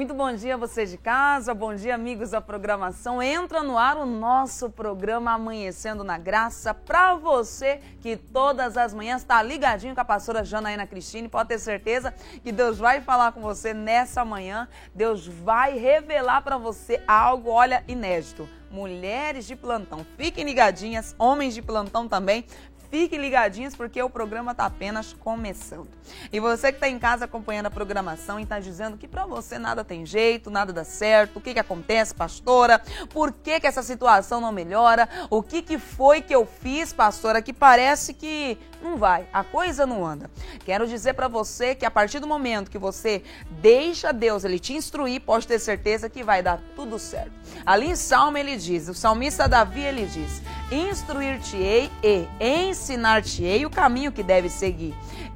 Muito bom dia a você de casa, bom dia amigos da programação. Entra no ar o nosso programa Amanhecendo na Graça, para você que todas as manhãs está ligadinho com a pastora Janaína Cristine. Pode ter certeza que Deus vai falar com você nessa manhã, Deus vai revelar para você algo, olha, inédito. Mulheres de plantão, fiquem ligadinhas, homens de plantão também. Fiquem ligadinhos porque o programa está apenas começando. E você que está em casa acompanhando a programação e está dizendo que para você nada tem jeito, nada dá certo, o que acontece, pastora? Por que essa situação não melhora? O que foi que eu fiz, pastora, que parece que não vai, a coisa não anda? Quero dizer para você que a partir do momento que você deixa Deus, Ele te instruir, pode ter certeza que vai dar tudo certo. Ali em Salmo ele diz, o salmista Davi ele diz, instruir-te-ei e ensinar-te-ei o caminho que deve seguir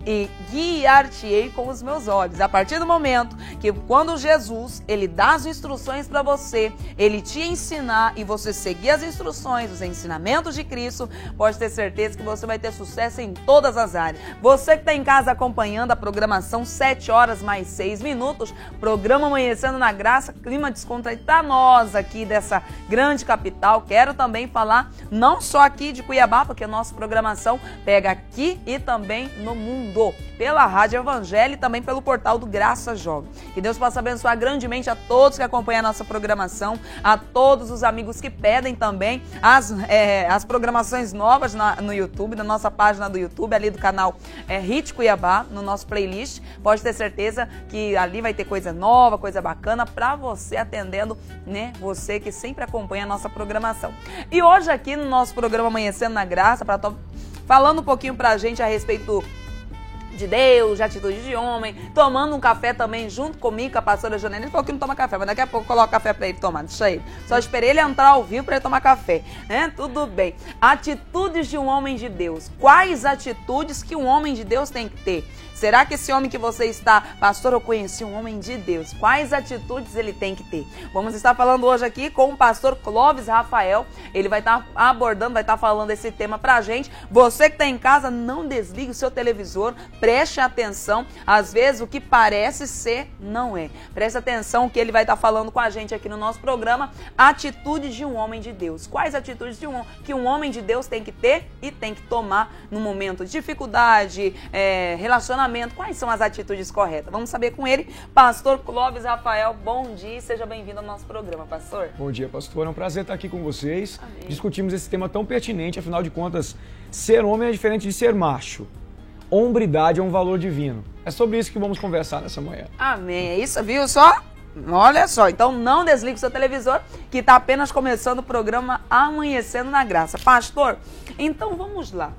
e guiar-te-ei com os meus olhos. A partir do momento que quando Jesus, ele dá as instruções para você, ele te ensinar e você seguir as instruções, os ensinamentos de Cristo, pode ter certeza que você vai ter sucesso em todas as áreas. Você que está em casa acompanhando a programação 7 horas mais 6 minutos, programa Amanhecendo na Graça, clima descontraído para nós aqui dessa grande capital. Quero também falar não só aqui de Cuiabá, porque a nossa programação pega aqui e também no mundo, pela Rádio Evangelho e também pelo portal do Graça Jovem. Que Deus possa abençoar grandemente a todos que acompanham a nossa programação, a todos os amigos que pedem também as programações novas no YouTube, na nossa página do YouTube, ali do canal Hit Cuiabá, no nosso playlist. Pode ter certeza que ali vai ter coisa nova, coisa bacana para você atendendo, né? Você que sempre acompanha a nossa programação. E hoje aqui no nosso programa Amanhecendo na Graça, falando um pouquinho pra gente a respeito de Deus, de atitude de homem, tomando um café também junto comigo, com a pastora Janaína. Ele falou que não toma café, mas daqui a pouco coloca café pra ele tomar, deixa ele. Só esperei ele entrar ao vivo pra ele tomar café, né? Tudo bem. Atitudes de um homem de Deus. Quais atitudes que um homem de Deus tem que ter? Será que esse homem que você está, pastor, eu conheci um homem de Deus, quais atitudes ele tem que ter? Vamos estar falando hoje aqui com o pastor Clóvis Rafael, ele vai estar abordando, vai estar falando esse tema pra gente. Você que está em casa, não desligue o seu televisor, preste atenção, às vezes o que parece ser, não é. Preste atenção que ele vai estar falando com a gente aqui no nosso programa, atitudes de um homem de Deus. Quais atitudes que um homem de Deus tem que ter e tem que tomar no momento de dificuldade, relacionamento? Quais são as atitudes corretas? Vamos saber com ele, pastor Clóvis Rafael. Bom dia e seja bem-vindo ao nosso programa, pastor. Bom dia, pastor. É um prazer estar aqui com vocês. Amém. Discutimos esse tema tão pertinente, afinal de contas, ser homem é diferente de ser macho. Hombridade é um valor divino. É sobre isso que vamos conversar nessa manhã. Amém. É isso, viu só? Olha só, então não desligue o seu televisor, que está apenas começando o programa Amanhecendo na Graça. Pastor, então vamos lá.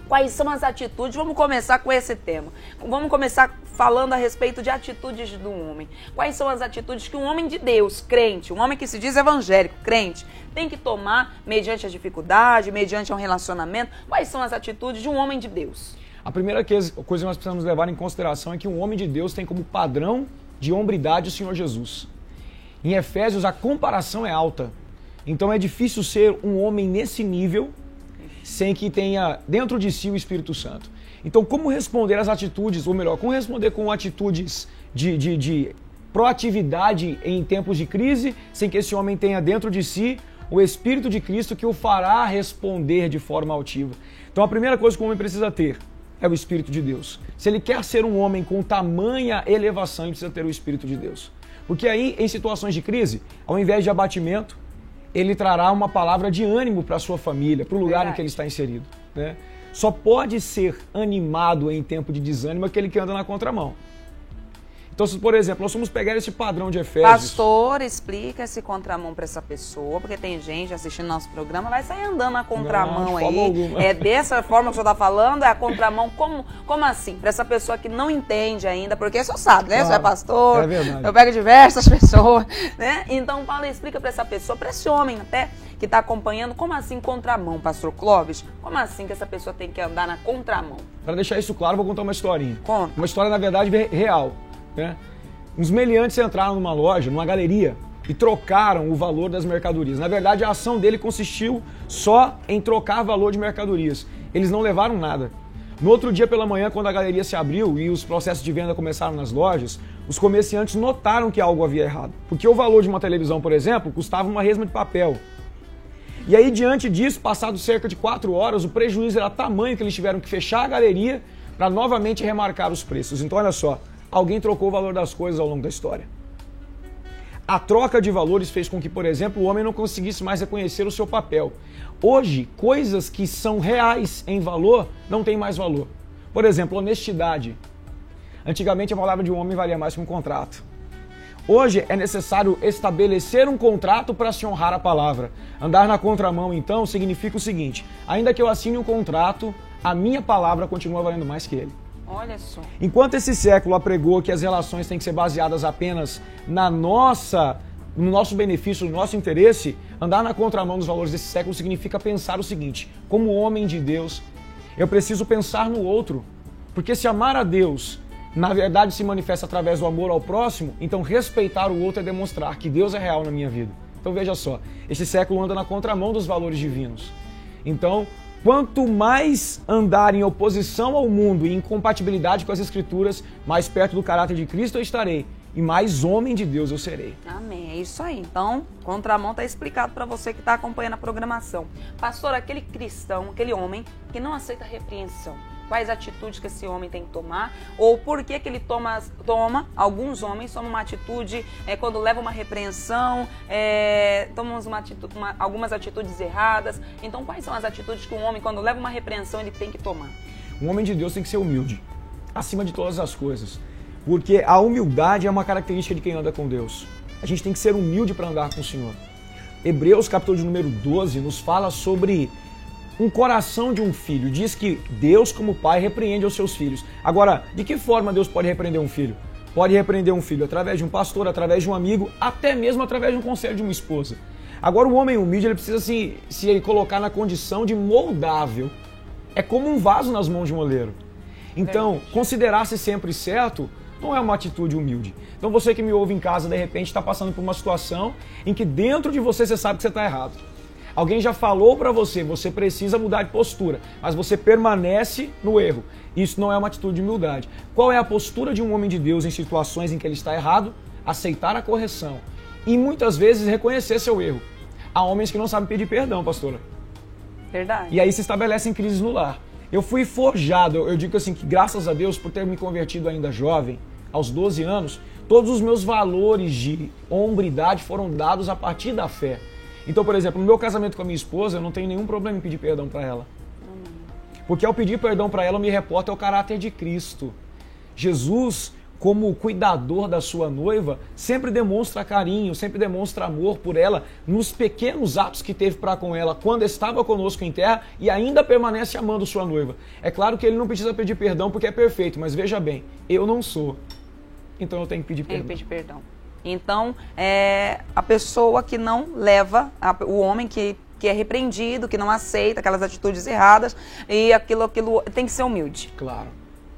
Quais são as atitudes? Vamos começar com esse tema. Vamos começar falando a respeito de atitudes do homem. Quais são as atitudes que um homem de Deus, crente, um homem que se diz evangélico, crente, tem que tomar mediante a dificuldade, mediante um relacionamento? Quais são as atitudes de um homem de Deus? A primeira coisa que nós precisamos levar em consideração é que um homem de Deus tem como padrão de hombridade o Senhor Jesus. Em Efésios, a comparação é alta. Então é difícil ser um homem nesse nível sem que tenha dentro de si o Espírito Santo. Então, como responder às atitudes, ou melhor, como responder com atitudes de proatividade em tempos de crise, sem que esse homem tenha dentro de si o Espírito de Cristo que o fará responder de forma altiva. Então, a primeira coisa que o homem precisa ter é o Espírito de Deus. Se ele quer ser um homem com tamanha elevação, ele precisa ter o Espírito de Deus. Porque aí, em situações de crise, ao invés de abatimento, ele trará uma palavra de ânimo para a sua família, para o lugar em que ele está inserido, né? Só pode ser animado em tempo de desânimo aquele que anda na contramão. Então, se, por exemplo, nós vamos pegar esse padrão de Efésios... Pastor, explica esse contramão para essa pessoa, porque tem gente assistindo nosso programa, vai sair andando na contramão. Não, aí. É dessa forma que o senhor está falando? É a contramão? Como assim? Para essa pessoa que não entende ainda, porque o senhor sabe, né? Claro, o senhor é pastor, é verdade. Eu pego diversas pessoas, né? Então, fala, explica para essa pessoa, para esse homem até, que está acompanhando, como assim contramão, pastor Clóvis? Como assim que essa pessoa tem que andar na contramão? Para deixar isso claro, vou contar uma historinha. Conta. Uma história, na verdade, real. Né? Uns meliantes entraram numa loja, numa galeria, e trocaram o valor das mercadorias. Na verdade, a ação dele consistiu só em trocar valor de mercadorias. Eles não levaram nada. No outro dia pela manhã, quando a galeria se abriu e os processos de venda começaram nas lojas, os comerciantes notaram que algo havia errado. Porque o valor de uma televisão, por exemplo, custava uma resma de papel. E aí, diante disso, passados cerca de 4 horas, o prejuízo era tamanho que eles tiveram que fechar a galeria para novamente remarcar os preços. Então, olha só, alguém trocou o valor das coisas ao longo da história. A troca de valores fez com que, por exemplo, o homem não conseguisse mais reconhecer o seu papel. Hoje, coisas que são reais em valor não têm mais valor. Por exemplo, honestidade. Antigamente a palavra de um homem valia mais que um contrato. Hoje é necessário estabelecer um contrato para se honrar a palavra. Andar na contramão, então, significa o seguinte: ainda que eu assine um contrato, a minha palavra continua valendo mais que ele. Olha só. Enquanto esse século apregou que as relações têm que ser baseadas apenas no nosso benefício, no nosso interesse, andar na contramão dos valores desse século significa pensar o seguinte: como homem de Deus, eu preciso pensar no outro. Porque se amar a Deus, na verdade, se manifesta através do amor ao próximo, então respeitar o outro é demonstrar que Deus é real na minha vida. Então veja só, esse século anda na contramão dos valores divinos. Então, quanto mais andar em oposição ao mundo e em incompatibilidade com as Escrituras, mais perto do caráter de Cristo eu estarei e mais homem de Deus eu serei. Amém, é isso aí. Então, contramão está explicado para você que está acompanhando a programação. Pastor, aquele cristão, aquele homem que não aceita repreensão, quais atitudes que esse homem tem que tomar, ou por que ele toma, alguns homens tomam uma atitude, quando leva uma repreensão, tomam algumas atitudes erradas. Então, quais são as atitudes que um homem, quando leva uma repreensão, ele tem que tomar? Um homem de Deus tem que ser humilde, acima de todas as coisas, porque a humildade é uma característica de quem anda com Deus. A gente tem que ser humilde para andar com o Senhor. Hebreus, capítulo de número 12, nos fala sobre um coração de um filho. Diz que Deus, como pai, repreende os seus filhos. Agora, de que forma Deus pode repreender um filho? Pode repreender um filho através de um pastor, através de um amigo, até mesmo através de um conselho de uma esposa. Agora, o homem humilde, ele precisa se colocar na condição de moldável. É como um vaso nas mãos de um oleiro. Então, considerar-se sempre certo não é uma atitude humilde. Então, você que me ouve em casa, de repente, está passando por uma situação em que dentro de você sabe que você está errado. Alguém já falou para você, você precisa mudar de postura, mas você permanece no erro. Isso não é uma atitude de humildade. Qual é a postura de um homem de Deus em situações em que ele está errado? Aceitar a correção e muitas vezes reconhecer seu erro. Há homens que não sabem pedir perdão, pastora. Verdade. E aí se estabelecem crises no lar. Eu fui forjado, eu digo assim, que graças a Deus, por ter me convertido ainda jovem, aos 12 anos, todos os meus valores de hombridade foram dados a partir da fé. Então, por exemplo, no meu casamento com a minha esposa, eu não tenho nenhum problema em pedir perdão para ela. Porque ao pedir perdão para ela, eu me reporto ao caráter de Cristo. Jesus, como cuidador da sua noiva, sempre demonstra carinho, sempre demonstra amor por ela nos pequenos atos que teve para com ela quando estava conosco em terra e ainda permanece amando sua noiva. É claro que ele não precisa pedir perdão porque é perfeito, mas veja bem, eu não sou. Então eu tenho que pedir perdão. Tem que pedir perdão. Então, a pessoa que não leva, o homem que é repreendido, que não aceita aquelas atitudes erradas, e aquilo tem que ser humilde. Claro.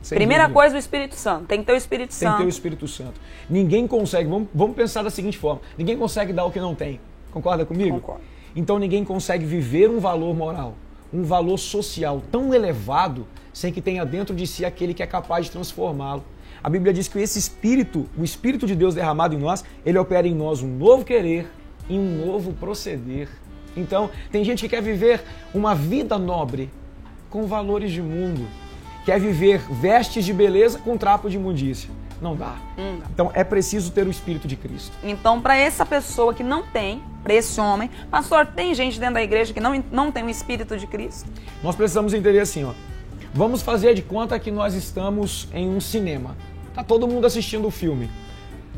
Primeira coisa, o Espírito Santo. Tem que ter o Espírito Santo. Tem que ter o Espírito Santo. Ninguém consegue, vamos pensar da seguinte forma, ninguém consegue dar o que não tem. Concorda comigo? Concordo. Então ninguém consegue viver um valor moral, um valor social tão elevado, sem que tenha dentro de si aquele que é capaz de transformá-lo. A Bíblia diz que esse Espírito, o Espírito de Deus derramado em nós, ele opera em nós um novo querer e um novo proceder. Então, tem gente que quer viver uma vida nobre com valores de mundo, quer viver vestes de beleza com trapo de imundícia. Não dá. Então, é preciso ter o Espírito de Cristo. Então, para essa pessoa que não tem, para esse homem, pastor, tem gente dentro da igreja que não tem o Espírito de Cristo? Nós precisamos entender assim, ó. Vamos fazer de conta que nós estamos em um cinema. Tá todo mundo assistindo o filme.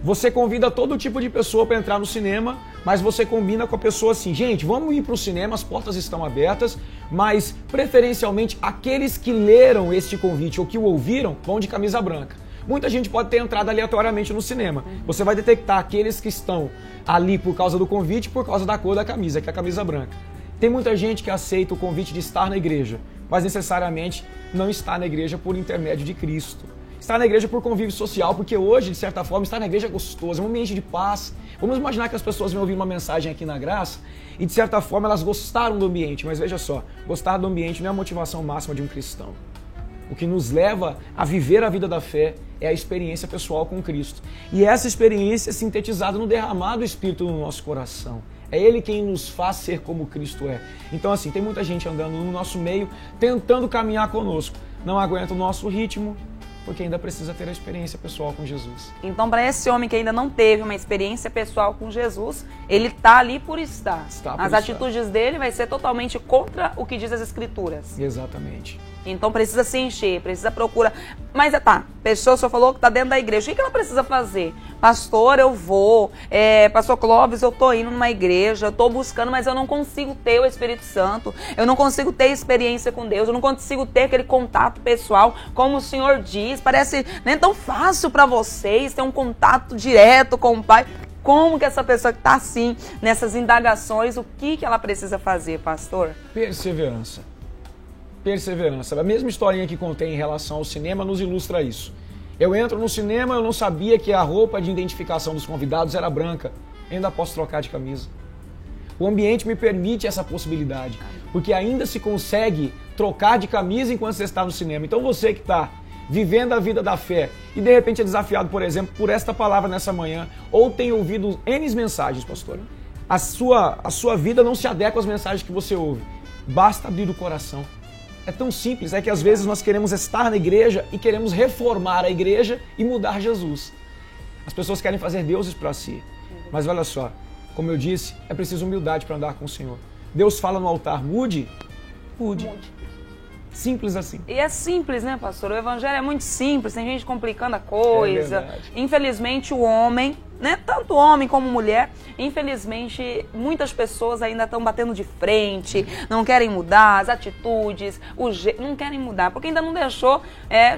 Você convida todo tipo de pessoa para entrar no cinema, mas você combina com a pessoa assim, gente, vamos ir para o cinema, as portas estão abertas, mas preferencialmente aqueles que leram este convite ou que o ouviram vão de camisa branca. Muita gente pode ter entrado aleatoriamente no cinema. Você vai detectar aqueles que estão ali por causa do convite, por causa da cor da camisa, que é a camisa branca. Tem muita gente que aceita o convite de estar na igreja, mas necessariamente não está na igreja por intermédio de Cristo. Está na igreja por convívio social, porque hoje, de certa forma, estar na igreja é gostoso, é um ambiente de paz. Vamos imaginar que as pessoas vêm ouvir uma mensagem aqui na Graça e, de certa forma, elas gostaram do ambiente. Mas veja só, gostar do ambiente não é a motivação máxima de um cristão. O que nos leva a viver a vida da fé é a experiência pessoal com Cristo. E essa experiência é sintetizada no derramado Espírito no nosso coração. É Ele quem nos faz ser como Cristo é. Então, assim, tem muita gente andando no nosso meio, tentando caminhar conosco. Não aguenta o nosso ritmo, porque ainda precisa ter a experiência pessoal com Jesus. Então, para esse homem que ainda não teve uma experiência pessoal com Jesus, ele está ali por estar. As atitudes dele vai ser totalmente contra o que diz as Escrituras. Exatamente. Então precisa se encher, precisa procurar. Mas pessoa só falou que está dentro da igreja. O que ela precisa fazer? Pastor, eu vou. Pastor Clóvis, eu estou indo numa igreja, eu estou buscando, mas eu não consigo ter o Espírito Santo. Eu não consigo ter experiência com Deus. Eu não consigo ter aquele contato pessoal, como o Senhor diz. Parece nem tão fácil para vocês ter um contato direto com o Pai. Como que essa pessoa que está assim, nessas indagações, o que ela precisa fazer, pastor? Perseverança. A mesma historinha que contei em relação ao cinema nos ilustra isso. Eu entro no cinema, eu não sabia que a roupa de identificação dos convidados era branca. Eu ainda posso trocar de camisa. O ambiente me permite essa possibilidade, porque ainda se consegue trocar de camisa enquanto você está no cinema. Então você que está vivendo a vida da fé e de repente é desafiado, por exemplo, por esta palavra nessa manhã, ou tem ouvido N mensagens, pastor, a sua vida não se adequa às mensagens que você ouve. Basta abrir o coração. É tão simples, é que às vezes nós queremos estar na igreja e queremos reformar a igreja e mudar Jesus. As pessoas querem fazer deuses para si. Mas olha só, como eu disse, é preciso humildade para andar com o Senhor. Deus fala no altar, mude. Simples assim. E é simples, né, pastor? O evangelho é muito simples, tem gente complicando a coisa. Infelizmente o homem, né, tanto homem como mulher, infelizmente muitas pessoas ainda estão batendo de frente, não querem mudar as atitudes, não querem mudar, porque ainda não deixou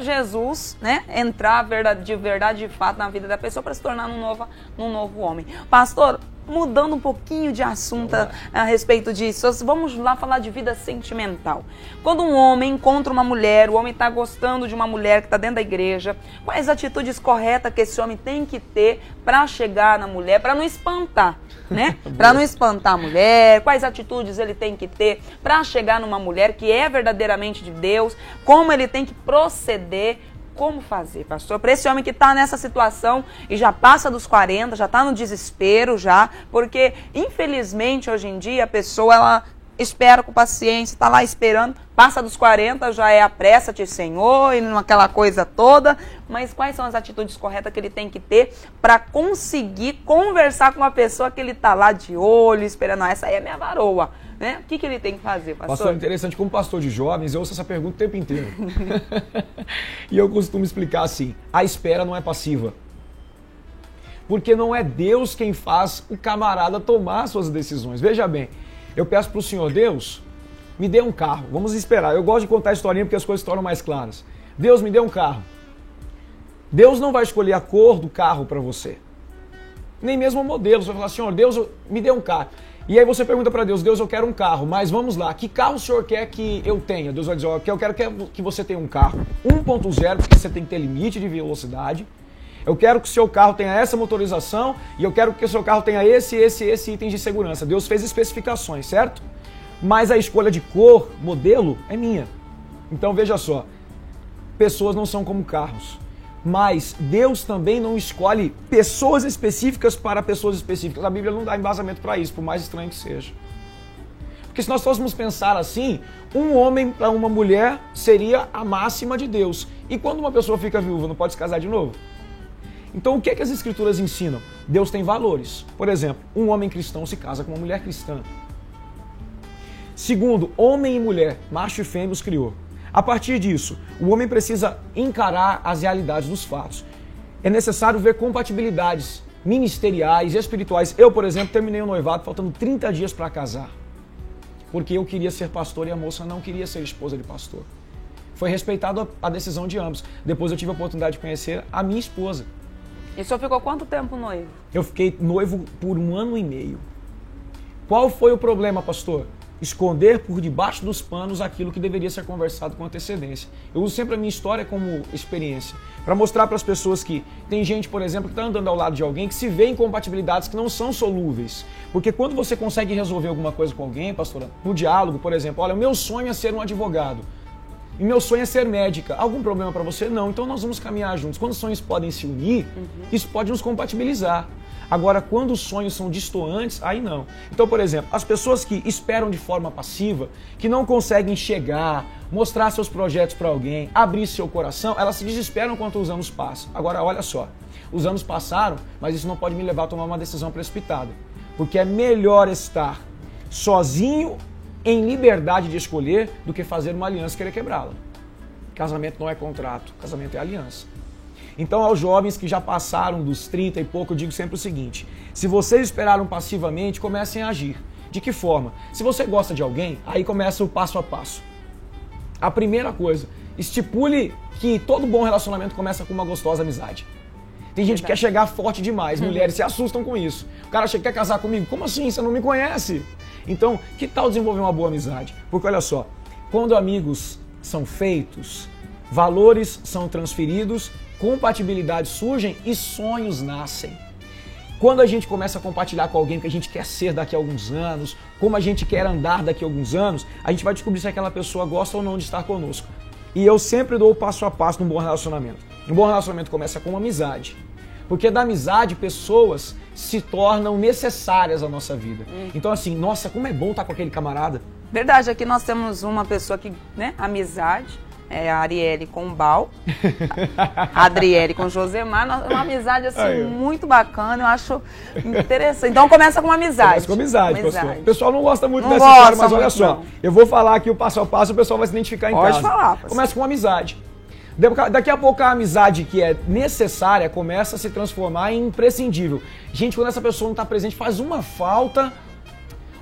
Jesus, né, entrar de verdade, de fato, na vida da pessoa para se tornar um novo homem. Pastor, mudando um pouquinho de assunto a respeito disso, vamos lá falar de vida sentimental. Quando um homem encontra uma mulher, o homem está gostando de uma mulher que está dentro da igreja, quais atitudes corretas que esse homem tem que ter para chegar na mulher, para não espantar, né? Para não espantar a mulher, quais atitudes ele tem que ter para chegar numa mulher que é verdadeiramente de Deus, como ele tem que proceder. Como fazer, pastor? Para esse homem que está nessa situação e já passa dos 40, já está no desespero já, porque infelizmente hoje em dia a pessoa ela espera com paciência, está lá esperando, passa dos 40, já é apressa-te, Senhor, e naquela coisa toda, mas quais são as atitudes corretas que ele tem que ter para conseguir conversar com uma pessoa que ele está lá de olho, esperando, essa aí é minha varoa. Né? O que ele tem que fazer, pastor? Pastor, interessante, como pastor de jovens, eu ouço essa pergunta o tempo inteiro. E eu costumo explicar assim, a espera não é passiva. Porque não é Deus quem faz o camarada tomar suas decisões. Veja bem, eu peço para o Senhor, Deus, me dê um carro. Vamos esperar. Eu gosto de contar a historinha porque as coisas se tornam mais claras. Deus, me dê um carro. Deus não vai escolher a cor do carro para você. Nem mesmo o modelo. Você vai falar, Senhor, Deus, me dê um carro. E aí você pergunta para Deus, Deus, eu quero um carro, mas vamos lá, que carro o Senhor quer que eu tenha? Deus vai dizer, eu quero que você tenha um carro 1.0, porque você tem que ter limite de velocidade. Eu quero que o seu carro tenha essa motorização e eu quero que o seu carro tenha esse item de segurança. Deus fez especificações, certo? Mas a escolha de cor, modelo, é minha. Então veja só, pessoas não são como carros. Mas Deus também não escolhe pessoas específicas para pessoas específicas. A Bíblia não dá embasamento para isso, por mais estranho que seja. Porque se nós fôssemos pensar assim, um homem para uma mulher seria a máxima de Deus. E quando uma pessoa fica viúva, não pode se casar de novo? Então o que é que as Escrituras ensinam? Deus tem valores. Por exemplo, um homem cristão se casa com uma mulher cristã. Segundo, homem e mulher, macho e fêmea os criou. A partir disso, o homem precisa encarar as realidades dos fatos. É necessário ver compatibilidades ministeriais e espirituais. Eu, por exemplo, terminei o noivado faltando 30 dias para casar. Porque eu queria ser pastor e a moça não queria ser esposa de pastor. Foi respeitado a decisão de ambos. Depois eu tive a oportunidade de conhecer a minha esposa. E o senhor ficou quanto tempo noivo? Eu fiquei noivo por 1 ano e meio. Qual foi o problema, pastor? Esconder por debaixo dos panos aquilo que deveria ser conversado com antecedência. Eu uso sempre a minha história como experiência, para mostrar para as pessoas que tem gente, por exemplo, que está andando ao lado de alguém que se vê em compatibilidades que não são solúveis. Porque quando você consegue resolver alguma coisa com alguém, pastora, no diálogo, por exemplo, olha, o meu sonho é ser um advogado. e meu sonho é ser médica. Algum problema para você? Não. Então nós vamos caminhar juntos. Quando os sonhos podem se unir, isso pode nos compatibilizar. Agora, quando os sonhos são distoantes, aí não. Então, por exemplo, as pessoas que esperam de forma passiva, que não conseguem chegar, mostrar seus projetos para alguém, abrir seu coração, elas se desesperam enquanto os anos passam. Agora, olha só, os anos passaram, mas isso não pode me levar a tomar uma decisão precipitada. Porque é melhor estar sozinho, em liberdade de escolher, do que fazer uma aliança e querer quebrá-la. Casamento não é contrato, casamento é aliança. Então, aos jovens que já passaram dos 30 e pouco, eu digo sempre o seguinte: se vocês esperaram passivamente, comecem a agir. De que forma? Se você gosta de alguém, aí começa o passo a passo. A primeira coisa, estipule que todo bom relacionamento começa com uma gostosa amizade. Tem gente que quer chegar forte demais, mulheres se assustam com isso. O cara chega, quer casar comigo? Como assim? Você não me conhece? Então, que tal desenvolver uma boa amizade? Porque olha só, quando amigos são feitos, valores são transferidos, compatibilidades surgem e sonhos nascem. Quando a gente começa a compartilhar com alguém o que a gente quer ser daqui a alguns anos, como a gente quer andar daqui a alguns anos, a gente vai descobrir se aquela pessoa gosta ou não de estar conosco. E eu sempre dou o passo a passo num bom relacionamento. Um bom relacionamento começa com uma amizade. Porque da amizade, pessoas se tornam necessárias à nossa vida. Então assim, nossa, como é bom estar com aquele camarada. Verdade, aqui nós temos uma pessoa que, né, amizade. É a Arielle com o Bal, a Adriele com o Josemar, uma amizade assim muito bacana, eu acho interessante. Então começa com uma amizade. Começa com amizade, pastor. O pessoal não gosta muito não dessa história, mas olha só, não. Eu vou falar aqui o passo a passo, o pessoal vai se identificar em casa. Pode falar, pastor. Começa com uma amizade. Daqui a pouco a amizade que é necessária começa a se transformar em imprescindível. Gente, quando essa pessoa não está presente, faz uma falta.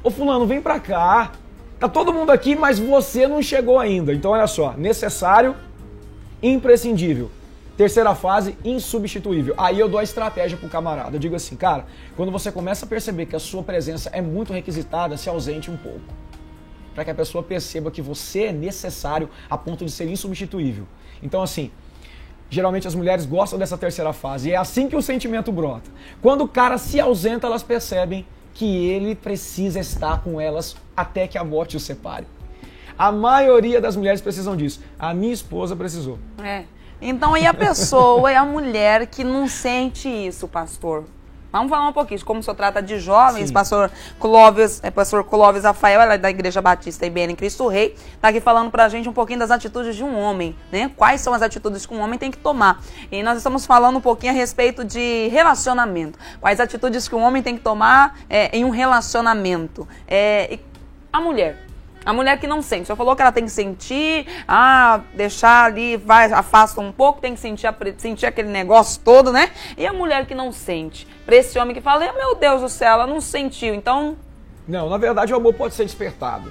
Ô fulano, vem pra cá. Tá todo mundo aqui, mas você não chegou ainda. Então, olha só, necessário, imprescindível. Terceira fase, insubstituível. Aí eu dou a estratégia pro camarada. Eu digo assim, cara, quando você começa a perceber que a sua presença é muito requisitada, se ausente um pouco. Para que a pessoa perceba que você é necessário a ponto de ser insubstituível. Então, assim, geralmente as mulheres gostam dessa terceira fase. E é assim que o sentimento brota. Quando o cara se ausenta, elas percebem que ele precisa estar com elas até que a morte os separe. A maioria das mulheres precisam disso. A minha esposa precisou. Então, e a pessoa, a mulher que não sente isso, pastor? Vamos falar um pouquinho de como o senhor trata de jovens. Sim. Pastor Clóvis Rafael, ela é da Igreja Batista IBN Cristo Rei, está aqui falando pra gente um pouquinho das atitudes de um homem, né? Quais são as atitudes que um homem tem que tomar. E nós estamos falando um pouquinho a respeito de relacionamento. Quais atitudes que um homem tem que tomar em um relacionamento. A mulher que não sente. O senhor falou que ela tem que sentir, deixar ali, afasta um pouco, tem que sentir aquele negócio todo, né? E a mulher que não sente? Para esse homem que fala, meu Deus do céu, ela não sentiu, então... Não, na verdade o amor pode ser despertado.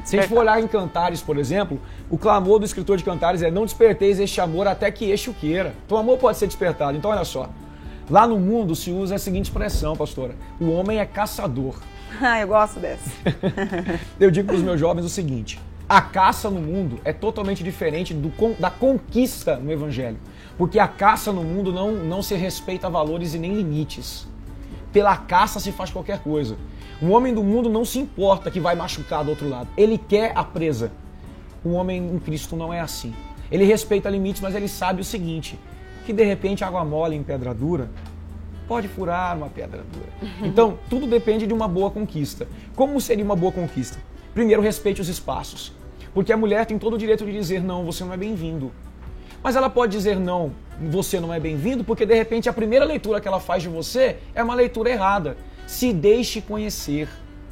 Se a gente for olhar em Cantares, por exemplo, o clamor do escritor de Cantares é: não desperteis este amor até que este o queira. Então o amor pode ser despertado. Então olha só, lá no mundo se usa a seguinte expressão, pastora: o homem é caçador. Eu gosto dessa. Eu digo para os meus jovens o seguinte: a caça no mundo é totalmente diferente da conquista no evangelho. Porque a caça no mundo não se respeita valores e nem limites. Pela caça se faz qualquer coisa. Um homem do mundo não se importa que vai machucar do outro lado. Ele quer a presa. Um homem em Cristo não é assim. Ele respeita limites, mas ele sabe o seguinte: que de repente água mole em pedra dura pode furar uma pedra dura. Então, tudo depende de uma boa conquista. Como seria uma boa conquista? Primeiro, respeite os espaços. Porque a mulher tem todo o direito de dizer: não, você não é bem-vindo. Mas ela pode dizer: não, você não é bem-vindo, porque de repente a primeira leitura que ela faz de você é uma leitura errada. Se deixe conhecer.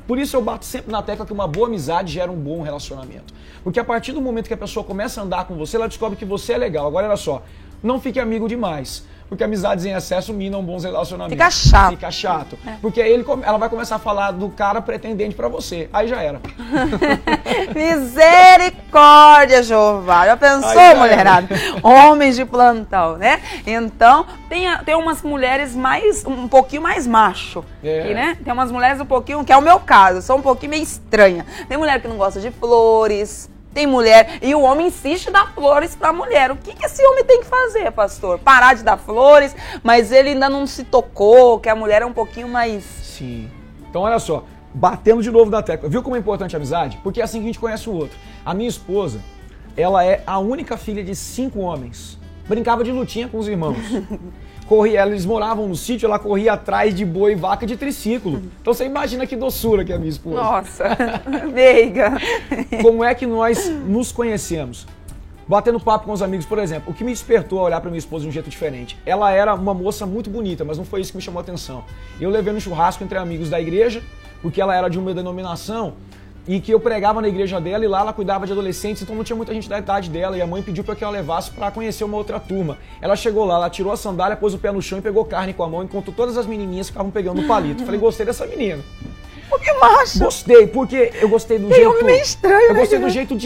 Por isso eu bato sempre na tecla que uma boa amizade gera um bom relacionamento. Porque a partir do momento que a pessoa começa a andar com você, ela descobre que você é legal. Agora, olha só, não fique amigo demais. Porque amizades em excesso minam bons relacionamentos. Fica chato. Fica chato. Porque aí ela vai começar a falar do cara pretendente pra você. Aí já era. Misericórdia, Jeová. Já pensou, mulherada? Homens de plantão, né? Então, tem umas mulheres um pouquinho mais macho. E, né? Tem umas mulheres um pouquinho, que é o meu caso, sou um pouquinho meio estranha. Tem mulher que não gosta de flores. Tem mulher, e o homem insiste em dar flores pra mulher. O que esse homem tem que fazer, pastor? Parar de dar flores, mas ele ainda não se tocou, que a mulher é um pouquinho mais... Sim. Então, olha só, batendo de novo na tecla. Viu como é importante a amizade? Porque é assim que a gente conhece o outro. A minha esposa, ela é a única filha de 5 homens. Brincava de lutinha com os irmãos. Eles moravam no sítio, ela corria atrás de boi e vaca de triciclo. Então você imagina que doçura que é a minha esposa. Nossa, meiga. Como é que nós nos conhecemos? Batendo papo com os amigos, por exemplo, o que me despertou a olhar para minha esposa de um jeito diferente. Ela era uma moça muito bonita, mas não foi isso que me chamou a atenção. Eu levei no churrasco entre amigos da igreja, porque ela era de uma denominação, e que eu pregava na igreja dela, e lá ela cuidava de adolescentes, então não tinha muita gente da idade dela, e a mãe pediu para que ela levasse para conhecer uma outra turma. Ela chegou lá, ela tirou a sandália, pôs o pé no chão e pegou carne com a mão, enquanto todas as menininhas ficavam pegando o palito. Falei, gostei dessa menina. Por que macho? Gostei, porque eu gostei do jeito... Homem meio estranho, eu gostei do jeito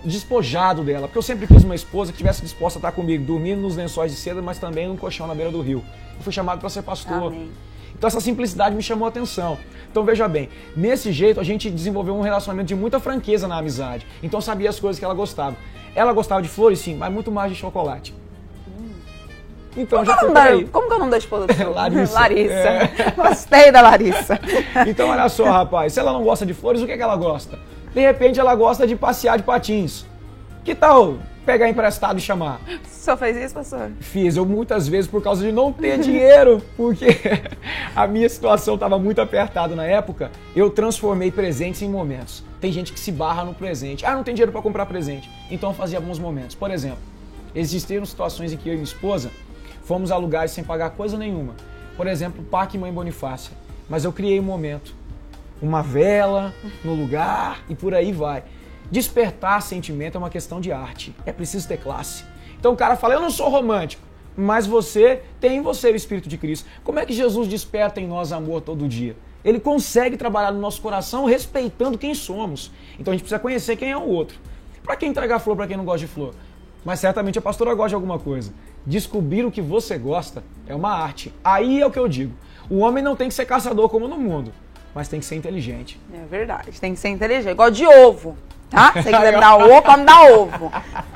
despojado dela, porque eu sempre quis uma esposa que estivesse disposta a estar comigo, dormindo nos lençóis de seda, mas também num colchão na beira do rio. Eu fui chamado para ser pastor. Amém. Então essa simplicidade me chamou a atenção. Então veja bem, nesse jeito a gente desenvolveu um relacionamento de muita franqueza na amizade. Então eu sabia as coisas que ela gostava. Ela gostava de flores, sim, mas muito mais de chocolate. Então já foi por aí. Como que é o nome da esposa do senhor? Larissa. Larissa. É. Gostei da Larissa. Então olha só, rapaz, se ela não gosta de flores, o que é que ela gosta? De repente ela gosta de passear de patins. Que tal pegar emprestado e chamar? O senhor fez isso, pastor? Fiz, eu muitas vezes por causa de não ter dinheiro, porque a minha situação estava muito apertada na época, eu transformei presentes em momentos. Tem gente que se barra no presente. Ah, não tem dinheiro para comprar presente. Então eu fazia alguns momentos. Por exemplo, existiram situações em que eu e minha esposa fomos a lugares sem pagar coisa nenhuma. Por exemplo, o Parque Mãe Bonifácia. Mas eu criei um momento. Uma vela no lugar e por aí vai. Despertar sentimento é uma questão de arte. É preciso ter classe. Então o cara fala, eu não sou romântico, mas você tem em você o Espírito de Cristo. Como é que Jesus desperta em nós amor todo dia? Ele consegue trabalhar no nosso coração respeitando quem somos. Então a gente precisa conhecer quem é o outro. Para quem entregar flor para quem não gosta de flor? Mas certamente a pastora gosta de alguma coisa. Descobrir o que você gosta é uma arte. Aí é o que eu digo. O homem não tem que ser caçador como no mundo, mas tem que ser inteligente. É verdade, tem que ser inteligente. Igual de ovo, tá? Se você quiser me dar ovo, pode me dar ovo.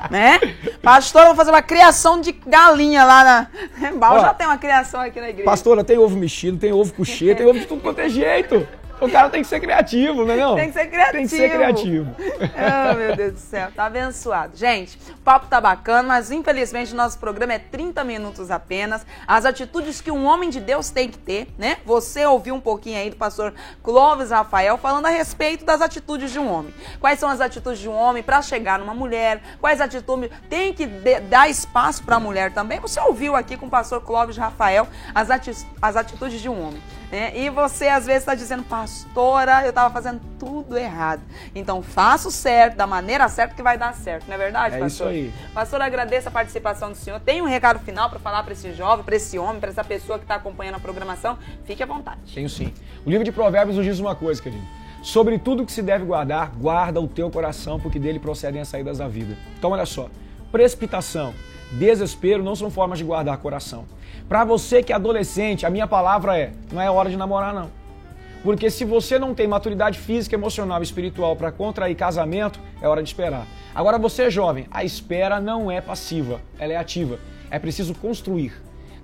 Né? Pastora, eu vou fazer uma criação de galinha lá na... Embal já tem uma criação aqui na igreja. Pastora, tem ovo mexido, tem ovo cochê, tem ovo de tudo quanto é jeito. O cara tem que ser criativo, não é não? Tem que ser criativo. Tem que ser criativo. Oh, meu Deus do céu, tá abençoado. Gente, o papo tá bacana, mas infelizmente o nosso programa é 30 minutos apenas. As atitudes que um homem de Deus tem que ter, né? Você ouviu um pouquinho aí do pastor Clóvis Rafael falando a respeito das atitudes de um homem. Quais são as atitudes de um homem para chegar numa mulher? Quais atitudes tem que dar espaço para a mulher também? Você ouviu aqui com o pastor Clóvis Rafael as atitudes de um homem. Né? E você às vezes está dizendo, pastora, eu estava fazendo tudo errado. Então faça o certo, da maneira certa que vai dar certo, não é verdade, pastor? É isso aí. Pastor, agradeço a participação do senhor. Tem um recado final para falar para esse jovem, para esse homem, para essa pessoa que está acompanhando a programação? Fique à vontade. Tenho sim. O livro de Provérbios nos diz uma coisa, querido. Sobre tudo que se deve guardar, guarda o teu coração, porque dele procedem as saídas da vida. Então olha só, precipitação, desespero não são formas de guardar coração. Para você que é adolescente, a minha palavra é, não é hora de namorar não. Porque se você não tem maturidade física, emocional e espiritual para contrair casamento, é hora de esperar. Agora você jovem, a espera não é passiva, ela é ativa. É preciso construir.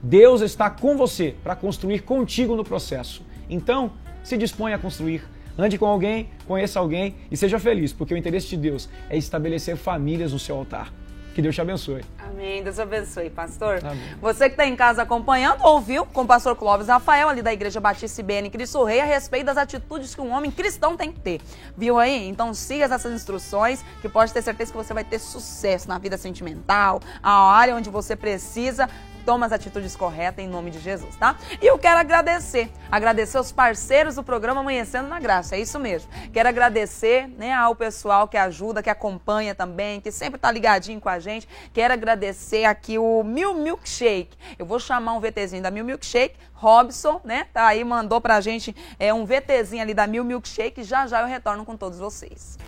Deus está com você para construir contigo no processo. Então, se disponha a construir. Ande com alguém, conheça alguém e seja feliz, porque o interesse de Deus é estabelecer famílias no seu altar. Que Deus te abençoe. Amém. Deus abençoe, pastor. Amém. Você que está em casa acompanhando, ouviu com o pastor Clóvis Rafael, ali da Igreja Batista IBN Cristo Rei, a respeito das atitudes que um homem cristão tem que ter. Viu aí? Então siga essas instruções, que pode ter certeza que você vai ter sucesso na vida sentimental, a área onde você precisa. Toma as atitudes corretas em nome de Jesus, tá? E eu quero agradecer os parceiros do programa Amanhecendo na Graça, é isso mesmo. Quero agradecer, né, ao pessoal que ajuda, que acompanha também, que sempre tá ligadinho com a gente. Quero agradecer aqui o Mil Milkshake. Eu vou chamar um VTzinho da Mil Milkshake, Robson, né? Tá aí, mandou pra gente um VTzinho ali da Mil Milkshake. Já eu retorno com todos vocês.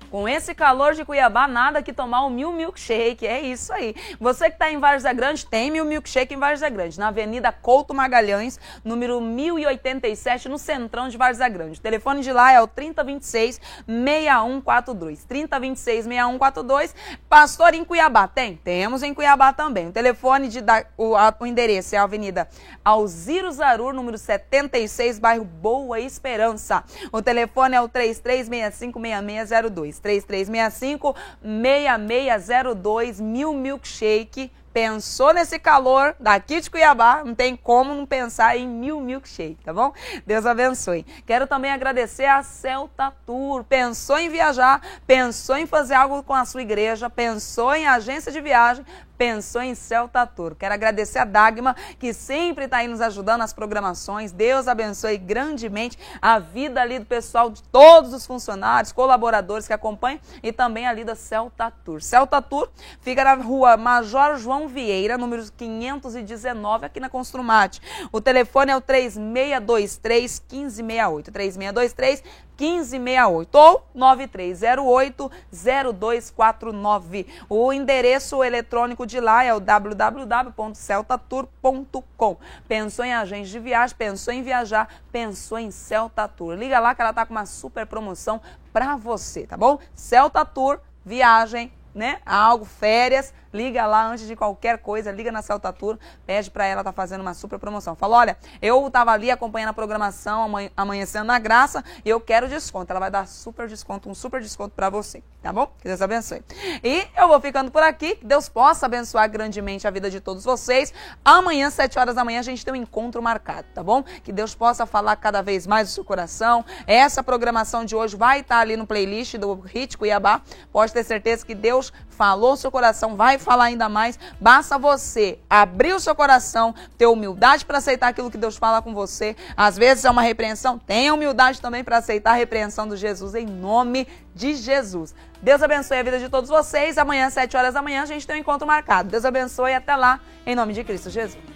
Com esse calor de Cuiabá, nada que tomar o Mil Milkshake, é isso aí. Você que está em Várzea Grande, tem Mil Milkshake em Várzea Grande, na Avenida Couto Magalhães, número 1087, no centrão de Várzea Grande. O telefone de lá é o 3026-6142. 3026-6142. Pastor, em Cuiabá, temos em Cuiabá também. O telefone, o endereço é a Avenida Alziro Zarur, número 76, bairro Boa Esperança. O telefone é o 3365-6602. 3365-6602, Mil Milkshake. Pensou nesse calor daqui de Cuiabá, não tem como não pensar em Mil Milkshake, tá bom? Deus abençoe. Quero também agradecer a Celta Tour. Pensou em viajar, pensou em fazer algo com a sua igreja, pensou em agência de viagem, pensou em Celta Tour. Quero agradecer a Dagma, que sempre está aí nos ajudando nas programações. Deus abençoe grandemente a vida ali do pessoal, de todos os funcionários, colaboradores que acompanham e também ali da Celta Tour. Celta Tour fica na rua Major João Vieira, número 519, aqui na Construmate. O telefone é o 3623-1568. 3623-1568 ou 9308-0249. O endereço eletrônico de lá é o www.celtatour.com. Pensou em agente de viagem, pensou em viajar, pensou em Celta Tour. Liga lá que ela tá com uma super promoção para você, tá bom? Celta Tour, viagem, né? Algo, férias, liga lá antes de qualquer coisa, liga na Celta Tour, pede para ela, tá fazendo uma super promoção. Fala, olha, eu tava ali acompanhando a programação Amanhecendo na Graça e eu quero desconto. Ela vai dar super desconto, um super desconto para você, tá bom? Que Deus abençoe. E eu vou ficando por aqui, que Deus possa abençoar grandemente a vida de todos vocês. Amanhã, 7 horas da manhã, a gente tem um encontro marcado, tá bom? Que Deus possa falar cada vez mais do seu coração. Essa programação de hoje vai estar ali no playlist do Hit Cuiabá. Pode ter certeza que Deus falou o seu coração, vai falar ainda mais. Basta você abrir o seu coração, ter humildade para aceitar aquilo que Deus fala com você. Às vezes é uma repreensão, tenha humildade também para aceitar a repreensão de Jesus, em nome de Jesus. Deus abençoe a vida de todos vocês. Amanhã, 7 horas da manhã, a gente tem um encontro marcado. Deus abençoe e até lá, em nome de Cristo Jesus.